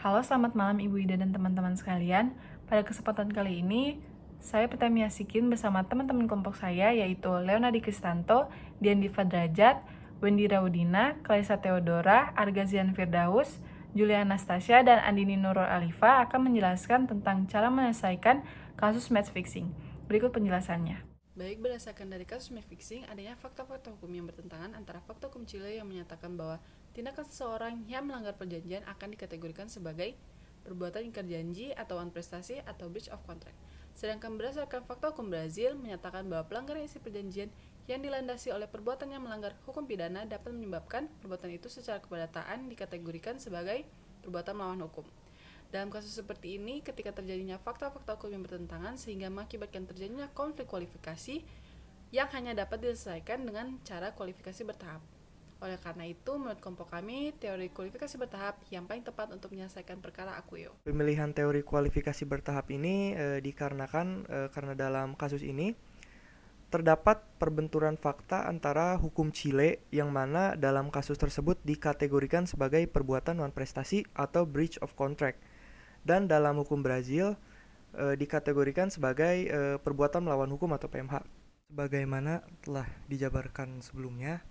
Halo, selamat malam Ibu Ida dan teman-teman sekalian. Pada kesempatan kali ini, saya Pertamia Sikin bersama teman-teman kelompok saya, yaitu Leonardi Kristanto, Dian Diva Derajat, Wendy Raudina, Clarissa Theodora, Argazian Firdaus, Julia Anastasia, dan Andini Nurul Alifa akan menjelaskan tentang cara menyelesaikan kasus match fixing. Berikut penjelasannya. Baik, berdasarkan dari kasus match fixing, adanya fakta-fakta hukum yang bertentangan antara fakta hukum Chile yang menyatakan bahwa tindakan seseorang yang melanggar perjanjian akan dikategorikan sebagai perbuatan ingkar janji atau wan prestasi atau breach of contract. Sedangkan berdasarkan fakta hukum Brazil menyatakan bahwa pelanggaran isi perjanjian yang dilandasi oleh perbuatan yang melanggar hukum pidana dapat menyebabkan perbuatan itu secara keperdataan dikategorikan sebagai perbuatan melawan hukum. Dalam kasus seperti ini, ketika terjadinya fakta-fakta hukum yang bertentangan sehingga mengakibatkan terjadinya konflik kualifikasi yang hanya dapat diselesaikan dengan cara kualifikasi bertahap. Oleh karena itu, menurut kelompok kami, teori kualifikasi bertahap yang paling tepat untuk menyelesaikan perkara akuo. Pemilihan teori kualifikasi bertahap ini dikarenakan karena dalam kasus ini terdapat perbenturan fakta antara hukum Chile yang mana dalam kasus tersebut dikategorikan sebagai perbuatan non prestasi atau breach of contract, dan dalam hukum Brazil dikategorikan sebagai perbuatan melawan hukum atau PMH. Sebagaimana telah dijabarkan sebelumnya,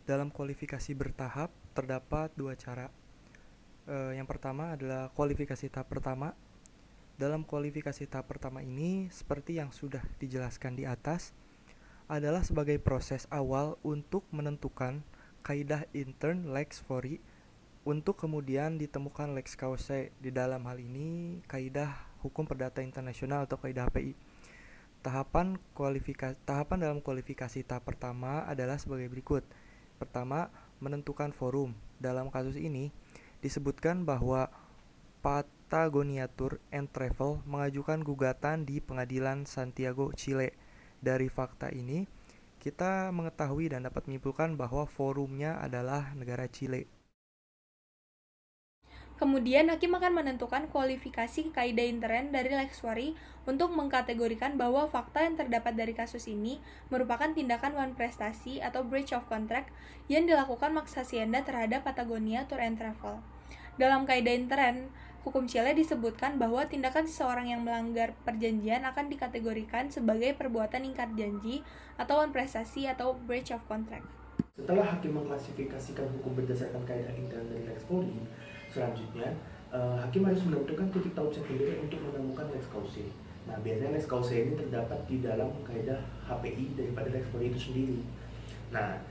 dalam kualifikasi bertahap terdapat dua cara. Yang pertama adalah kualifikasi tahap pertama. Dalam kualifikasi tahap pertama ini, seperti yang sudah dijelaskan di atas, adalah sebagai proses awal untuk menentukan kaidah intern lex fori untuk kemudian ditemukan lex causae. Di dalam hal ini kaidah hukum perdata internasional atau kaidah HPI. Tahapan dalam kualifikasi tahap pertama adalah sebagai berikut. Pertama, menentukan forum. Dalam kasus ini disebutkan bahwa Patagonia Tour and Travel mengajukan gugatan di Pengadilan Santiago, Chile. Dari fakta ini, kita mengetahui dan dapat menyimpulkan bahwa forumnya adalah negara Chile. Kemudian, hakim akan menentukan kualifikasi kaidah intern dari lex fori untuk mengkategorikan bahwa fakta yang terdapat dari kasus ini merupakan tindakan wan prestasi atau breach of contract yang dilakukan Max Hacienda terhadap Patagonia Tour and Travel. Dalam kaidah intern, hukum Chile disebutkan bahwa tindakan seseorang yang melanggar perjanjian akan dikategorikan sebagai perbuatan ingkar janji atau wan prestasi atau breach of contract. Setelah hakim mengklasifikasikan hukum berdasarkan kaidah intern dari lex fori, selanjutnya hakim harus menentukan titik tauc sendiri untuk menemukan lex causae. Nah, biasanya lex causae ini terdapat di dalam kaidah HPI daripada lex fori itu sendiri. Nah,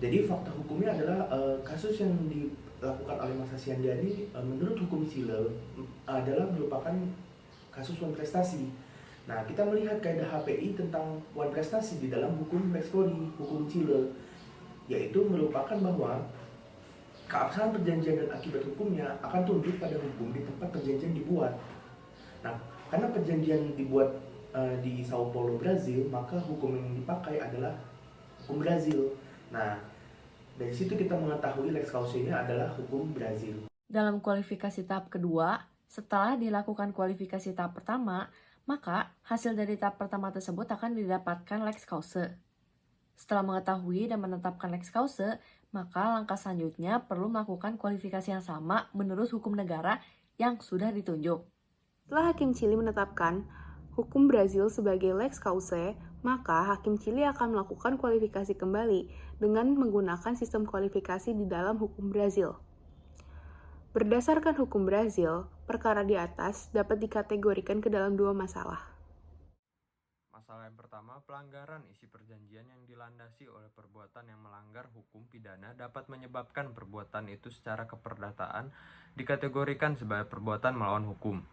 jadi fakta hukumnya adalah kasus yang dilakukan oleh Mas Hacienda ini menurut hukum Chile adalah merupakan kasus wan prestasi. Nah, kita melihat kaidah HPI tentang wan prestasi di dalam hukum lex fori, hukum Chile, yaitu merupakan bahwa keabsahan perjanjian dan akibat hukumnya akan tunduk pada hukum di tempat perjanjian dibuat. Nah, karena perjanjian dibuat di Sao Paulo, Brazil, maka hukum yang dipakai adalah hukum Brazil. Nah, dari situ kita mengetahui lex causae-nya adalah hukum Brazil. Dalam kualifikasi tahap kedua, setelah dilakukan kualifikasi tahap pertama, maka hasil dari tahap pertama tersebut akan didapatkan lex causae. Setelah mengetahui dan menetapkan lex causae, maka langkah selanjutnya perlu melakukan kualifikasi yang sama menurut hukum negara yang sudah ditunjuk. Setelah Hakim Chili menetapkan hukum Brazil sebagai lex causae, maka Hakim Chili akan melakukan kualifikasi kembali dengan menggunakan sistem kualifikasi di dalam hukum Brazil. Berdasarkan hukum Brazil, perkara di atas dapat dikategorikan ke dalam dua masalah. Masalah yang pertama, pelanggaran isi perjanjian yang dilandasi oleh perbuatan yang melanggar hukum pidana dapat menyebabkan perbuatan itu secara keperdataan dikategorikan sebagai perbuatan melawan hukum.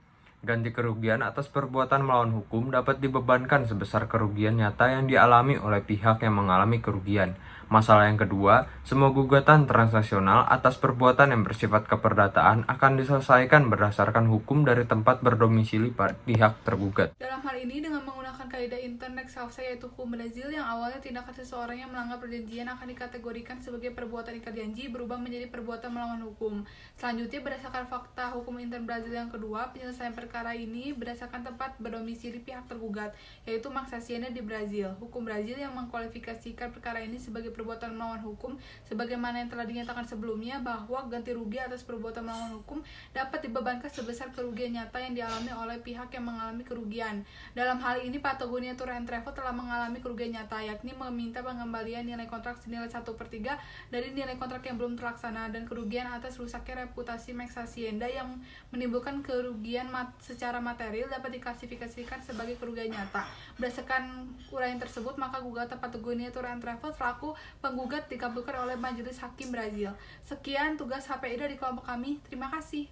Ganti kerugian atas perbuatan melawan hukum dapat dibebankan sebesar kerugian nyata yang dialami oleh pihak yang mengalami kerugian. Masalah yang kedua, semua gugatan transaksional atas perbuatan yang bersifat keperdataan akan diselesaikan berdasarkan hukum dari tempat berdomisili pihak tergugat. Dalam hal ini, dengan menggunakan kaidah intern lex causae yaitu hukum Brazil yang awalnya tindakan seseorang yang melanggar perjanjian akan dikategorikan sebagai perbuatan ingkar janji berubah menjadi perbuatan melawan hukum. Selanjutnya, berdasarkan fakta hukum intern Brazil yang kedua, penyelesaian perkara perkara ini berdasarkan tempat berdomisili pihak tergugat, yaitu Max Hacienda di Brazil. Hukum Brazil yang mengkualifikasikan perkara ini sebagai perbuatan melawan hukum, sebagaimana yang telah dinyatakan sebelumnya bahwa ganti rugi atas perbuatan melawan hukum dapat dibebankan sebesar kerugian nyata yang dialami oleh pihak yang mengalami kerugian. Dalam hal ini, Patagonia Tour and Travel telah mengalami kerugian nyata, yakni meminta pengembalian nilai kontrak senilai 1/3 dari nilai kontrak yang belum terlaksana dan kerugian atas rusaknya reputasi Max Hacienda yang menimbulkan kerugian secara material dapat diklasifikasikan sebagai kerugian nyata. Berdasarkan uraian tersebut, maka gugatan Patagonia Tour and Travel selaku penggugat dikabulkan oleh Majelis Hakim Brazil. Sekian tugas HPI dari kelompok kami. Terima kasih.